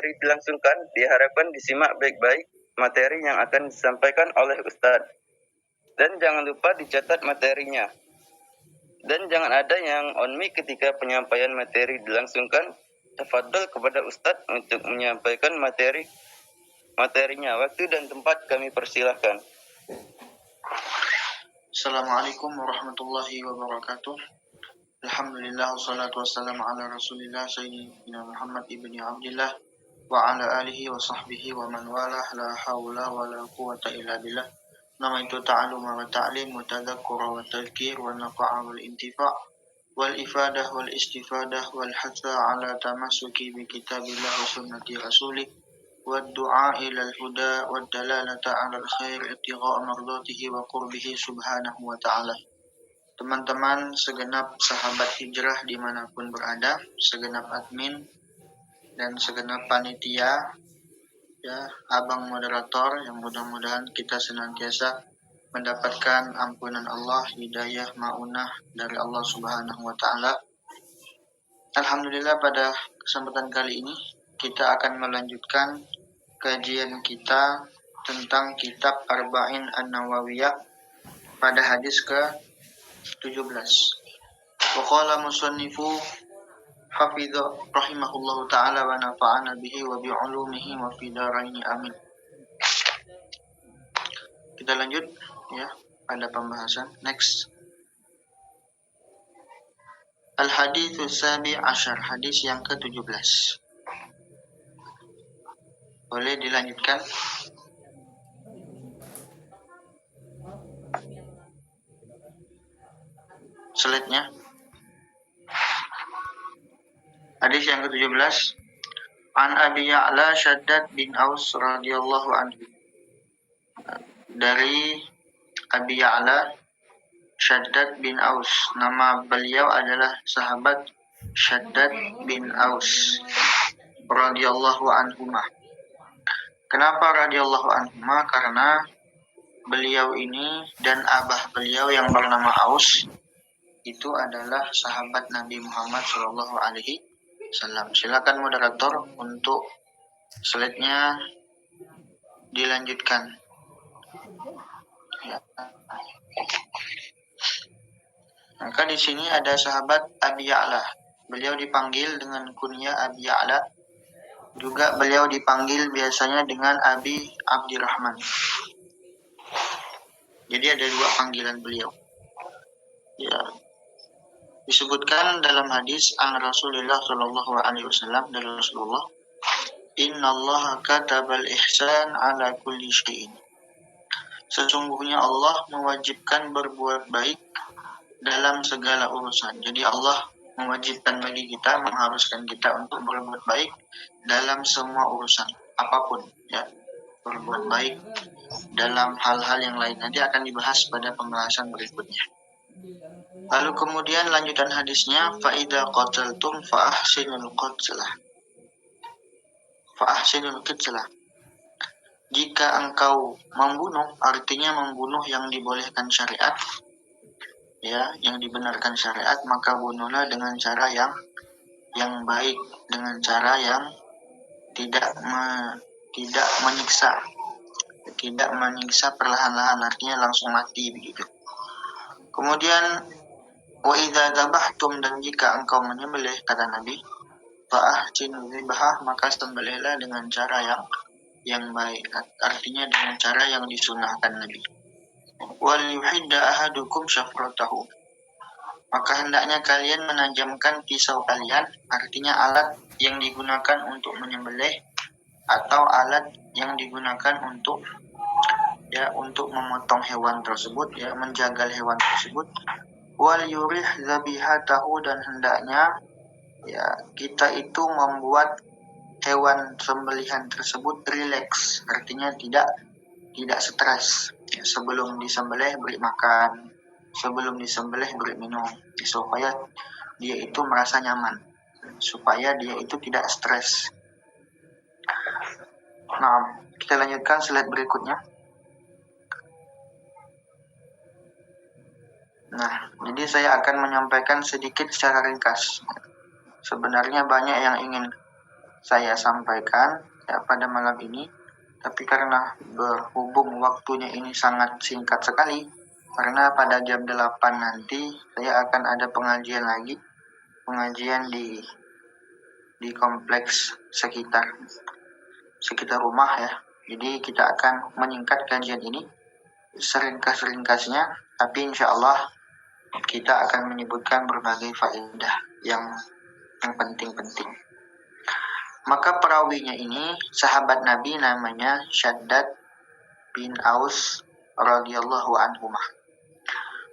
materi dilangsungkan, diharapkan disimak baik-baik materi yang akan disampaikan oleh Ustadz. Dan jangan lupa dicatat materinya. Dan jangan ada yang on mic ketika penyampaian materi dilangsungkan. Tafadhol kepada Ustadz untuk menyampaikan materinya. Waktu dan tempat kami persilahkan. Assalamualaikum warahmatullahi wabarakatuh. Alhamdulillah wassalatu wassalamu ala Rasulillah Sayyidina Muhammad ibni Abdillah wa ala alihi wa sahbihi wa man walah, la hawla wa la quwata illa billah. Namaitu ta'aluma wa ta'lim wa tadhakkura wa tadhkir wa nafa'a wal intifa' wal ifadah wal istifadah wal hatha ala tamassuki bi kitabillah wa sunnati rasulih والدعاء إلى الهدى والدلالة على الخير ابتغاء مرضاته وقربه سبحانه وتعالى. Teman-teman segenap sahabat hijrah dimanapun berada, segenap admin dan segenap panitia, ya, abang moderator, yang mudah-mudahan kita senantiasa mendapatkan ampunan Allah, hidayah, ma'unah dari Allah Subhanahu wa Ta'ala. Alhamdulillah, pada kesempatan kali ini kita akan melanjutkan kajian kita tentang kitab Arba'in An-Nawawiyah pada hadis ke-17. Wa qala musannifu hafidha rahimahullahu ta'ala wa nafa'ana bihi wa bi'ulumihi wa fi daraini amin. Kita lanjut ya pada pembahasan. Next. Al-haditsu sabi asyar, hadis yang ke-17. Boleh dilanjutkan? Slide-nya. Hadis yang ke-17. An Abi Ya'la Shaddad bin Aus radhiyallahu anhu. Dari Abi Ya'la Shaddad bin Aus. Nama beliau adalah sahabat Shaddad bin Aus radhiyallahu anhumah. Kenapa radhiyallahu anhumah? Karena beliau ini dan abah beliau yang bernama Aus itu adalah sahabat Nabi Muhammad sallallahu alaihi wasallam. Silakan moderator untuk slide-nya dilanjutkan. Ya. Maka di sini ada sahabat Abi Ya'la. Beliau dipanggil dengan kunyah Abi Ya'la. Juga beliau dipanggil biasanya dengan Abi Abdirrahman. Jadi ada dua panggilan beliau. Ya. Disebutkan dalam hadis an Rasulullah sallallahu alaihi wasallam dari Rasulullah, "Innallaha katabal ihsan ala kulli syai'in." Sesungguhnya Allah mewajibkan berbuat baik dalam segala urusan. Jadi Allah mewajibkan bagi kita, mengharuskan kita untuk berbuat baik dalam semua urusan, apapun, ya. Berbuat baik dalam hal-hal yang lain nanti akan dibahas pada pembahasan berikutnya. Lalu kemudian lanjutan hadisnya, fa idza qataltum fa ahsinul qatlah. Fa ahsinul qatlah. Jika engkau membunuh, artinya membunuh yang dibolehkan syariat, ya, yang dibenarkan syariat, maka bunuhlah dengan cara yang baik, dengan cara yang tidak menyiksa perlahan-lahan, artinya langsung mati begitu. Kemudian wa idza dzabhtum, dan jika engkau menyembelih, kata Nabi, fa ahsinu dzibhah, maka sembelihlah dengan cara yang baik, artinya dengan cara yang disunahkan Nabi. Wal yuhidda ahadukum syafratahu, maka hendaknya kalian menajamkan pisau kalian, artinya alat yang digunakan untuk menyembelih atau alat yang digunakan untuk memotong hewan tersebut, ya, menjagal hewan tersebut. Wal yurih zabihatahu, dan hendaknya, ya, kita itu membuat hewan sembelihan tersebut rileks, artinya tidak stres. Ya, sebelum disembelih beri makan, sebelum disembelih beri minum, supaya dia itu merasa nyaman, supaya dia itu tidak stres. Nah, kita lanjutkan slide berikutnya. Nah, jadi saya akan menyampaikan sedikit secara ringkas. Sebenarnya banyak yang ingin saya sampaikan ya, pada malam ini. Tapi karena berhubung waktunya ini sangat singkat sekali, karena pada jam 8 nanti saya akan ada pengajian lagi, pengajian di kompleks sekitar rumah ya. Jadi kita akan menyingkat kajian ini seringkas-ringkasnya, tapi insya Allah kita akan menyebutkan berbagai faedah yang penting-penting. Maka perawinya ini sahabat Nabi namanya Shaddad bin Aus radhiyallahu anhu.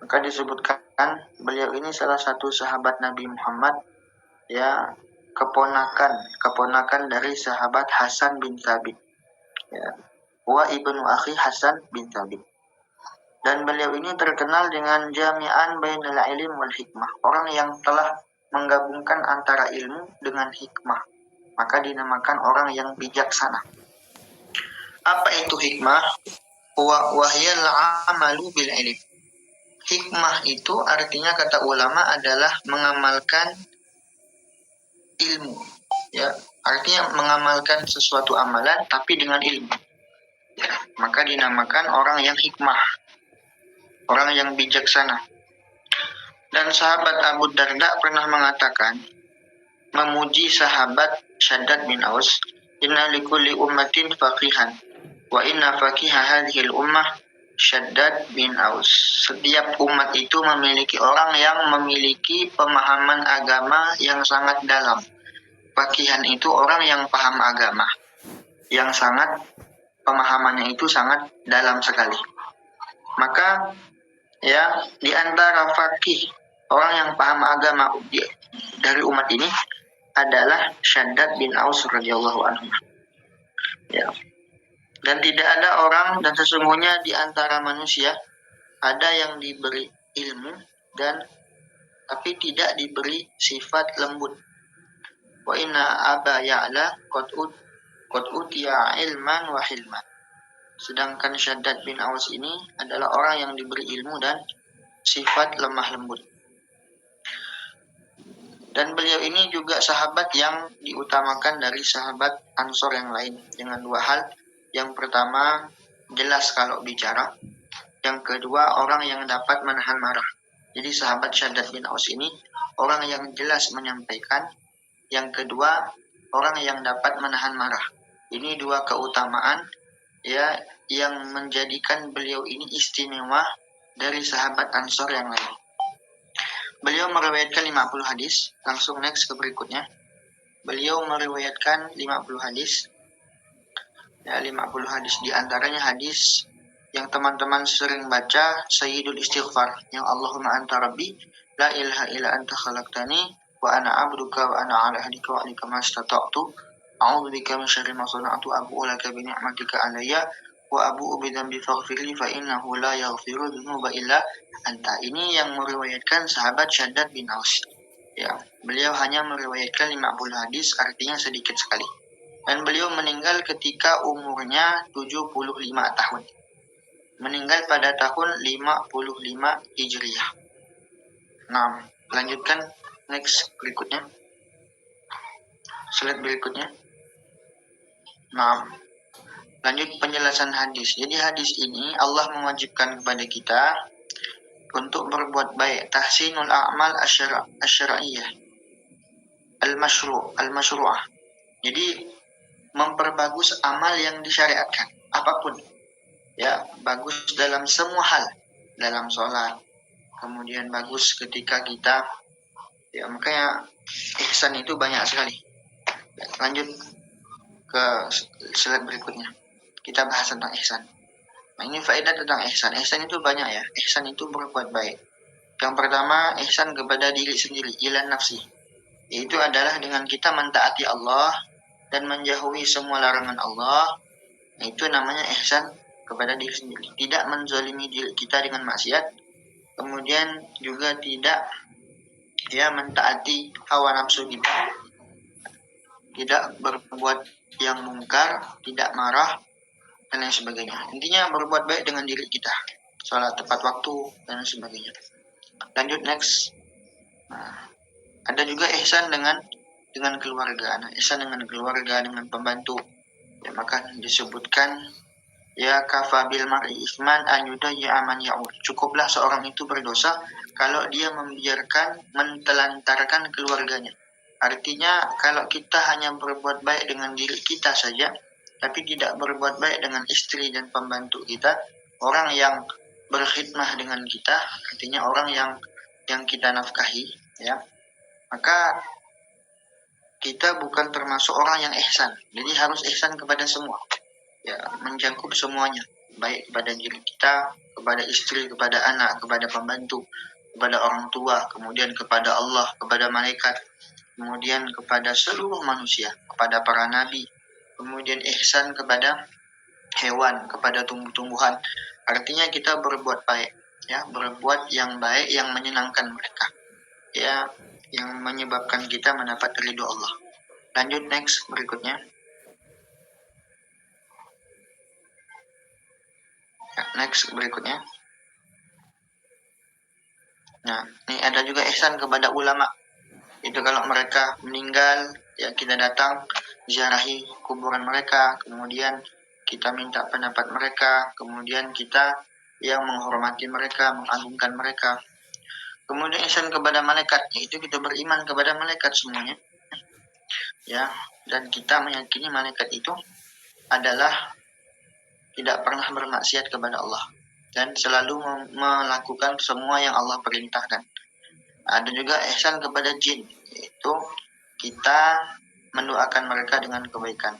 Maka disebutkan beliau ini salah satu sahabat Nabi Muhammad, ya, keponakan dari sahabat Hasan bin Thabit, ya, wa ibnu akhi Hasan bin Thabit. Dan beliau ini terkenal dengan jami'an bainal ilm wal hikmah, orang yang telah menggabungkan antara ilmu dengan hikmah, maka dinamakan orang yang bijaksana. Apa itu hikmah? Wahyal amalu bil ilm. Hikmah itu artinya kata ulama adalah mengamalkan ilmu, ya, artinya mengamalkan sesuatu amalan tapi dengan ilmu, ya, maka dinamakan orang yang hikmah, orang yang bijaksana. Dan sahabat Abu Darda pernah mengatakan, memuji sahabat Shaddad bin Aus, inna likulli ummatin faqihan wa inna faqiha hadhil ummah Shaddad bin Aus. Setiap umat itu memiliki orang yang memiliki pemahaman agama yang sangat dalam. Faqihan itu orang yang paham agama, yang sangat pemahamannya itu sangat dalam sekali. Maka ya, di antara faqih, orang yang paham agama dari umat ini adalah Shaddad bin Aus radhiyallahu anhu. Ya. Dan tidak ada orang, dan sesungguhnya di antara manusia ada yang diberi ilmu dan tapi tidak diberi sifat lembut. Wa inna aba ya'la qad utiya ilman wa hilman. Sedangkan Shaddad bin Aus ini adalah orang yang diberi ilmu dan sifat lemah lembut. Dan beliau ini juga sahabat yang diutamakan dari sahabat Ansor yang lain dengan dua hal. Yang pertama, jelas kalau bicara. Yang kedua, orang yang dapat menahan marah. Jadi sahabat Shaddad bin Aus ini orang yang jelas menyampaikan. Yang kedua, orang yang dapat menahan marah. Ini dua keutamaan ya yang menjadikan beliau ini istimewa dari sahabat Ansor yang lain. Beliau meriwayatkan 50 hadis. Langsung next ke berikutnya. Beliau meriwayatkan 50 hadis. Ya, 50 hadis. Di antaranya hadis yang teman-teman sering baca, Sayyidul Istighfar, yang Allahumma anta rabbi, la ilaha illa anta khalaqtani, wa ana abduka wa ana ala ahdika wa alika mastata'tu, a'udzu bika min syarri ma sana'tu, abu'u laka bi ni'matika alayya, wa abu'u bi dzambi faghfirli fa innahu la yaghfiru dzunuba illa anta. Ini yang meriwayatkan sahabat Shaddad bin Aus. Ya, beliau hanya meriwayatkan 50 hadis, artinya sedikit sekali. Dan beliau meninggal ketika umurnya 75 tahun. Meninggal pada tahun 55 Hijriah. Nah, lanjutkan next berikutnya. Slide berikutnya. Nah, lanjut penjelasan hadis. Jadi hadis ini Allah mewajibkan kepada kita untuk berbuat baik, tahsinul a'mal asyara'iyah, al-masyru'ah. Jadi memperbagus amal yang disyariatkan, apapun. Ya, bagus dalam semua hal, dalam sholat. Kemudian bagus ketika kita, ya, makanya ihsan itu banyak sekali. Lanjut ke slide berikutnya. Kita bahas tentang ihsan. Nah, ini faedah tentang ihsan. Ihsan itu banyak ya. Ihsan itu berbuat baik. Yang pertama, ihsan kepada diri sendiri, ilan nafsi. Itu adalah dengan kita mentaati Allah dan menjauhi semua larangan Allah. Nah, itu namanya ihsan kepada diri sendiri. Tidak menzalimi diri kita dengan maksiat. Kemudian juga tidak ya mentaati hawa nafsu kita. Tidak berbuat yang mungkar, tidak marah, dan lain sebagainya. Intinya berbuat baik dengan diri kita. Sholat tepat waktu, dan sebagainya. Lanjut next. Nah, ada juga ihsan dengan dengan keluarga. Nah, ihsan dengan keluarga, dengan pembantu. Ya, maka disebutkan ya kafabil mar'i isman an yudayya man ya'ud. Cukuplah seorang itu berdosa kalau dia membiarkan mentelantarkan keluarganya. Artinya kalau kita hanya berbuat baik dengan diri kita saja, tapi tidak berbuat baik dengan istri dan pembantu kita, orang yang berkhidmah dengan kita, artinya orang yang kita nafkahi, ya, maka kita bukan termasuk orang yang ihsan. Jadi harus ihsan kepada semua, ya, mencakup semuanya, baik kepada diri kita, kepada istri, kepada anak, kepada pembantu, kepada orang tua, kemudian kepada Allah, kepada malaikat, kemudian kepada seluruh manusia, kepada para nabi, kemudian ihsan kepada hewan, kepada tumbuh-tumbuhan. Artinya kita berbuat baik, ya, berbuat yang baik yang menyenangkan mereka, ya, yang menyebabkan kita mendapat ridho Allah. Lanjut next berikutnya. Next berikutnya. Nah, ini ada juga ihsan kepada ulama. Itu kalau mereka meninggal, ya kita datang ziarahi kuburan mereka, kemudian kita minta pendapat mereka, kemudian kita yang menghormati mereka, mengagungkan mereka. Kemudian ihsan kepada malaikat, yaitu kita beriman kepada malaikat semuanya, ya, dan kita meyakini malaikat itu adalah tidak pernah bermaksiat kepada Allah dan selalu melakukan semua yang Allah perintahkan. Ada juga ihsan kepada jin, yaitu kita mendoakan mereka dengan kebaikan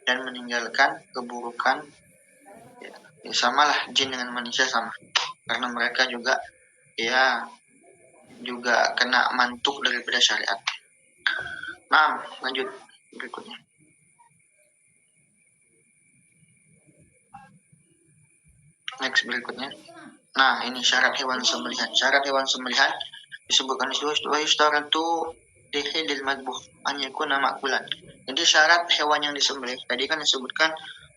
dan meninggalkan keburukan. Ya, samalah jin dengan manusia sama, karena mereka juga ya juga kena mantuk daripada syariat. Nah, lanjut berikutnya. Next berikutnya. Nah, ini syarat hewan sembelihan. Syarat hewan sembelihan disebutkan di situ wa yustaratu lihil madbuh an yakuna ma'kulan. Jadi syarat hewan yang disembelih tadi kan disebutkan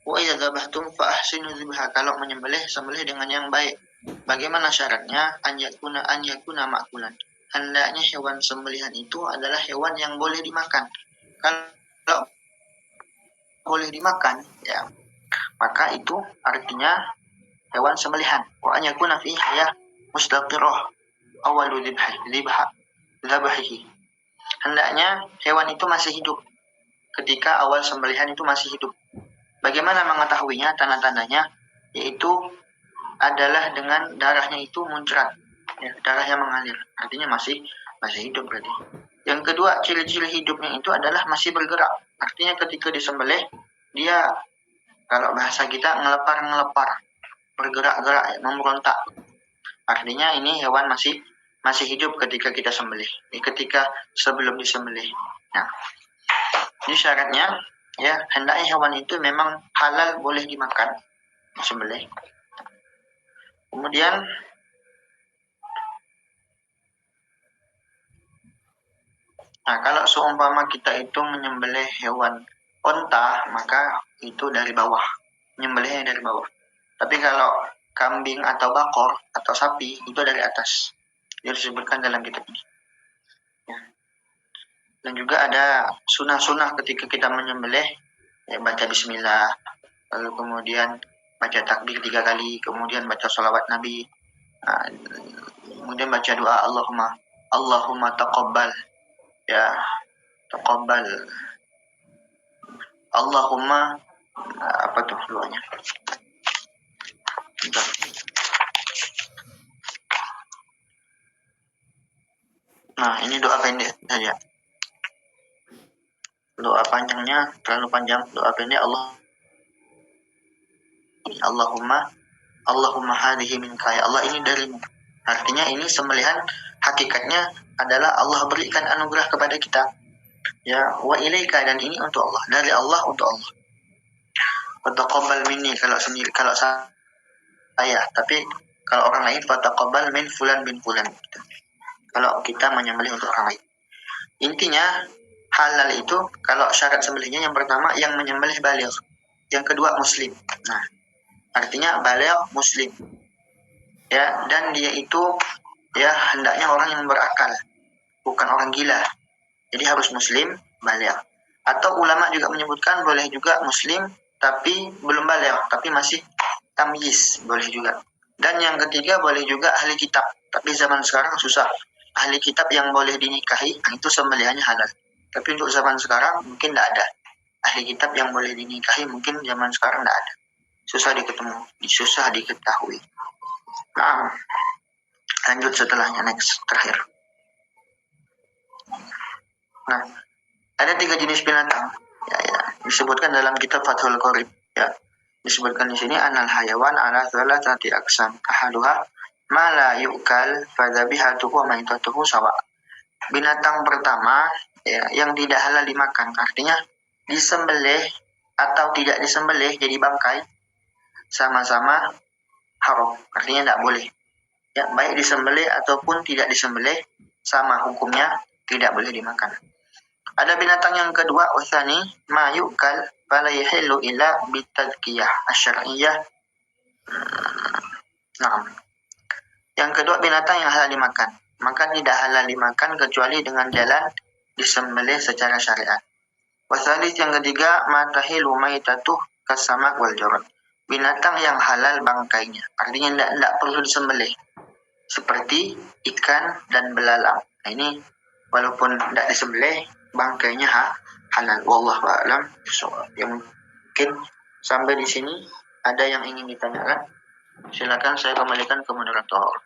wa idza dzabhtum fa ahsinu dzibha. Kalau menyembelih, sembelih dengan yang baik. Bagaimana syaratnya? An yakuna ma'kulan. Hendaknya hewan sembelihan itu adalah hewan yang boleh dimakan. Kalau boleh dimakan, ya, maka itu artinya hewan sembelihan. Wa an yakuna fihi hayah mustaqirrah awalu dzabhihi. Hendaknya hewan itu masih hidup ketika awal sembelihan itu masih hidup. Bagaimana mengetahuinya? Tanda-tandanya yaitu adalah dengan darahnya itu muncrat, ya, darah yang mengalir. Artinya masih hidup berarti. Yang kedua, ciri-ciri hidupnya itu adalah masih bergerak. Artinya ketika disembelih dia, kalau bahasa kita, ngelepar, bergerak-gerak, memberontak. Artinya ini hewan masih hidup ketika kita sembelih, ketika sebelum disembelih. Nah, ini syaratnya, ya, hendaknya hewan itu memang halal, boleh dimakan, disembelih. Kemudian nah, kalau seumpama kita itu menyembelih hewan onta, maka itu dari bawah, menyembelihnya dari bawah. Tapi kalau kambing atau bakor atau sapi itu dari atas. Itu disebutkan dalam kitab ini. Ya. Dan juga ada sunah-sunah ketika kita menyembelih, ya, baca bismillah, lalu kemudian baca takbir 3 kali, kemudian baca sholawat Nabi, kemudian baca doa Allahumma taqabbal, ya, taqabbal Allahumma, apa tuh doanya? Nah, ini doa pendek saja. Doa panjangnya terlalu panjang. Doa pendek Allahumma hadhihi minka, ya Allah, ini darimu. Artinya ini sembelihan hakikatnya adalah Allah berikan anugerah kepada kita, ya, wa ilaika, dan ini untuk Allah, dari Allah untuk Allah. Wa taqabbal minni, kalau saya, tapi kalau orang lain fa taqabbal min fulan bin fulan. Kalau kita menyembelih untuk orang lain. Intinya halal itu kalau syarat sembelihnya yang pertama yang menyembelih baligh, yang kedua muslim. Nah, artinya baligh muslim, ya, dan dia itu, ya, hendaknya orang yang berakal, bukan orang gila. Jadi harus muslim baligh. Atau ulama juga menyebutkan boleh juga muslim tapi belum baligh, tapi masih tamyiz, boleh juga. Dan yang ketiga boleh juga ahli kitab. Tapi zaman sekarang susah. Ahli kitab yang boleh dinikahi, itu sembelihannya halal. Tapi untuk zaman sekarang mungkin tidak ada. Ahli kitab yang boleh dinikahi mungkin zaman sekarang tidak ada. Susah susah diketahui. Nah, lanjut setelahnya, next, terakhir. Nah, ada 3 jenis binatang. Ya, disebutkan dalam kitab Fathul Qorib. Ya, disebutkan di sini anal hayawan ala thalathati aqsam. Ahaduha ma la yu'kal fadzabihatuhu wa maitatuhu sawa. Binatang pertama ya, yang tidak halal dimakan, artinya disembelih atau tidak disembelih jadi bangkai sama-sama haram, artinya tidak boleh. Ya, baik disembelih ataupun tidak disembelih sama hukumnya, tidak boleh dimakan. Ada binatang yang kedua, wasani ma yu'kal fala yahillu illa bitadkiyah asyariyah. Nah, yang kedua binatang yang halal dimakan, maka tidak halal dimakan kecuali dengan jalan disembelih secara syariat. Wasalis yang ketiga, matahilu maitatuh kasamak wal jarad. Binatang yang halal bangkainya, artinya tidak perlu disembelih, seperti ikan dan belalang. Nah, ini walaupun tidak disembelih, bangkainya halal. Wallahu a'lam. Yang mungkin sampai di sini ada yang ingin ditanyakan, silakan saya kembalikan ke moderator.